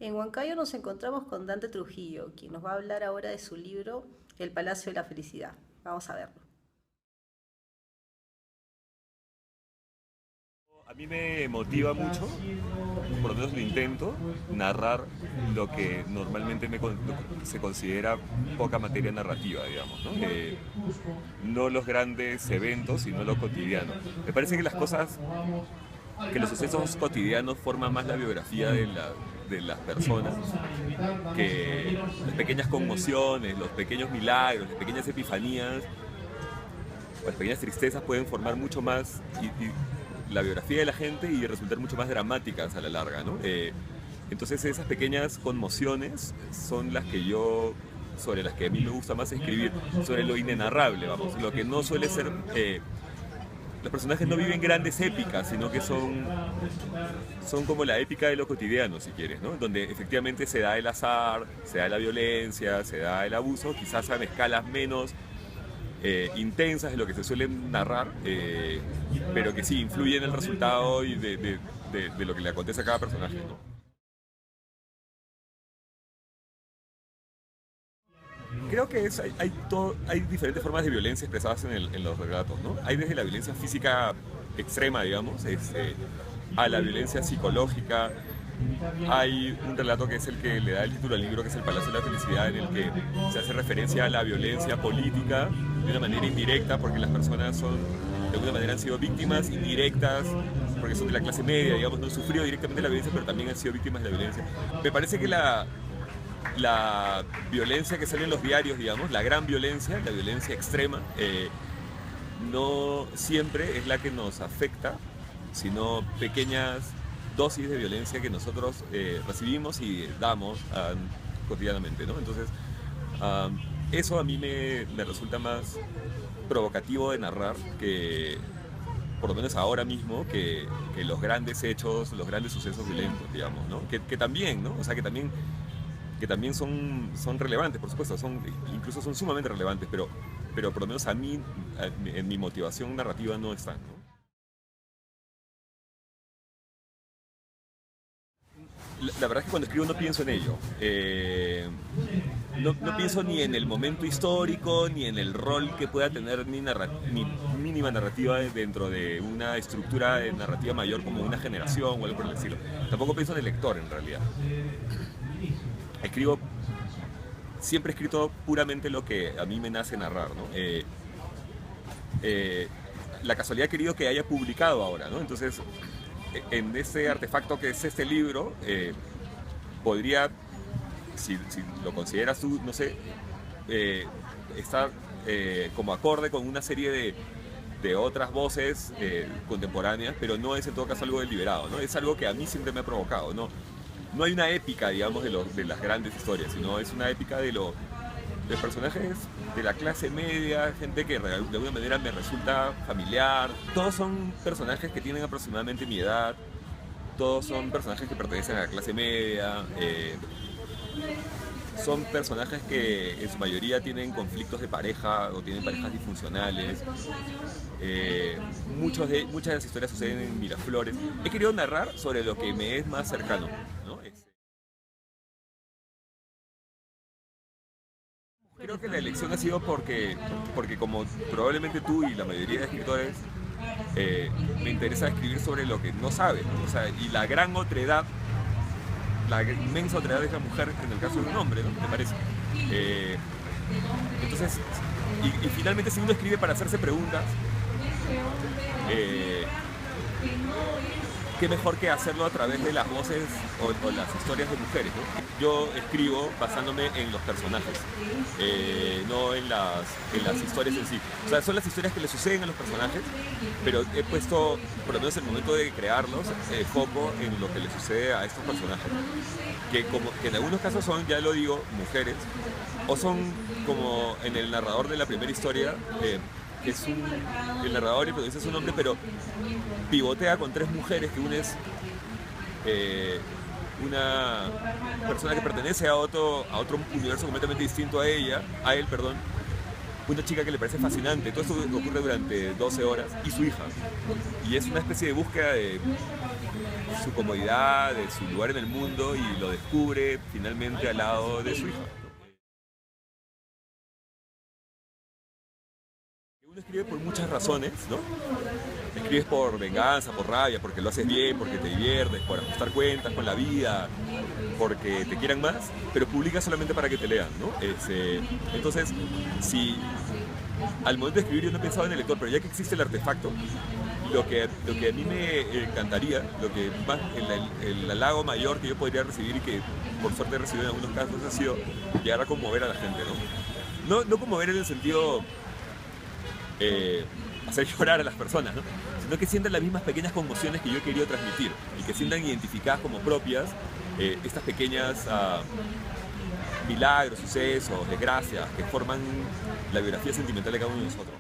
En Huancayo nos encontramos con Dante Trujillo, quien nos va a hablar ahora de su libro El Palacio de la Felicidad. Vamos a verlo. A mí me motiva mucho, por lo menos lo intento, narrar lo que normalmente se considera poca materia narrativa, digamos, ¿no? No los grandes eventos, sino lo cotidiano. Me parece que que los sucesos cotidianos forman más la biografía de las personas, que las pequeñas conmociones, los pequeños milagros, las pequeñas epifanías, o las pequeñas tristezas pueden formar mucho más la biografía de la gente y resultar mucho más dramáticas a la larga, ¿no? Entonces esas pequeñas conmociones son sobre las que a mí me gusta más escribir, sobre lo inenarrable, vamos, lo que no suele ser... los personajes no viven grandes épicas, sino que son como la épica de lo cotidiano, si quieres, ¿no? Donde efectivamente se da el azar, se da la violencia, se da el abuso, quizás a escalas menos intensas de lo que se suele narrar, pero que sí influyen en el resultado y de lo que le acontece a cada personaje, ¿no? Creo que hay diferentes formas de violencia expresadas en los relatos, ¿no? Hay desde la violencia física extrema, digamos, a la violencia psicológica. Hay un relato que es el que le da el título al libro, que es El Palacio de la Felicidad, en el que se hace referencia a la violencia política de una manera indirecta, porque las personas de alguna manera han sido víctimas indirectas, porque son de la clase media, digamos, no han sufrido directamente la violencia, pero también han sido víctimas de la violencia. Me parece que la violencia que sale en los diarios, digamos, la gran violencia, la violencia extrema, no siempre es la que nos afecta, sino pequeñas dosis de violencia que nosotros recibimos y damos cotidianamente, ¿no? Entonces, eso a mí me resulta más provocativo de narrar que, por lo menos ahora mismo, que los grandes hechos, los grandes sucesos violentos, digamos, ¿no? Que también, ¿no? O sea, que también son relevantes, por supuesto, incluso son sumamente relevantes, pero por lo menos a mí, en mi motivación narrativa no están, ¿no? La verdad es que cuando escribo no pienso en ello. No pienso ni en el momento histórico, ni en el rol que pueda tener mi mínima narrativa dentro de una estructura de narrativa mayor como una generación o algo por el estilo. Tampoco pienso en el lector, en realidad. Escribo, siempre he escrito puramente lo que a mí me nace narrar, ¿no? La casualidad ha querido que haya publicado ahora, ¿no? Entonces, en ese artefacto que es este libro, podría, si lo consideras tú, no sé, estar como acorde con una serie de otras voces contemporáneas, pero no es en todo caso algo deliberado, ¿no? Es algo que a mí siempre me ha provocado, ¿no? No hay una épica, digamos, de las grandes historias, sino es una épica de personajes de la clase media, gente que de alguna manera me resulta familiar. Todos son personajes que tienen aproximadamente mi edad, todos son personajes que pertenecen a la clase media, son personajes que en su mayoría tienen conflictos de pareja o tienen parejas disfuncionales. Muchas de las historias suceden en Miraflores. He querido narrar sobre lo que me es más cercano, ¿no? Creo que la elección ha sido porque como probablemente tú y la mayoría de escritores, me interesa escribir sobre lo que no sabes, ¿no? O sea, y la gran otredad, la inmensa otredad de la mujer en el caso de un hombre, ¿no? Me parece. Eh, entonces, y finalmente si uno escribe para hacerse preguntas, eh, qué mejor que hacerlo a través de las voces o las historias de mujeres, ¿no? Yo escribo basándome en los personajes, no en las historias en sí. O sea, son las historias que le suceden a los personajes, pero he puesto, por lo menos en el momento de crearlos, foco en lo que le sucede a estos personajes. Que en algunos casos son, ya lo digo, mujeres, o son como en el narrador de la primera historia, el narrador y el protagonista es un hombre, pero pivotea con tres mujeres, que una es una persona que pertenece a otro universo completamente distinto a él, perdón, una chica que le parece fascinante. Todo esto ocurre durante 12 horas, y su hija. Y es una especie de búsqueda de su comodidad, de su lugar en el mundo y lo descubre finalmente al lado de su hija. Uno escribe por muchas razones, ¿no? Escribes por venganza, por rabia, porque lo haces bien, porque te diviertes, por ajustar cuentas con la vida, porque te quieran más, pero publicas solamente para que te lean, ¿no? Entonces, si al momento de escribir yo no he pensado en el lector, pero ya que existe el artefacto, lo que a mí me encantaría, lo que más, el halago mayor que yo podría recibir y que por suerte he recibido en algunos casos ha sido llegar a conmover a la gente, ¿no? No conmover en el sentido hacer llorar a las personas, ¿no? Sino que sientan las mismas pequeñas conmociones que yo he querido transmitir y que sientan identificadas como propias estas pequeñas milagros, sucesos, desgracias que forman la biografía sentimental de cada uno de nosotros.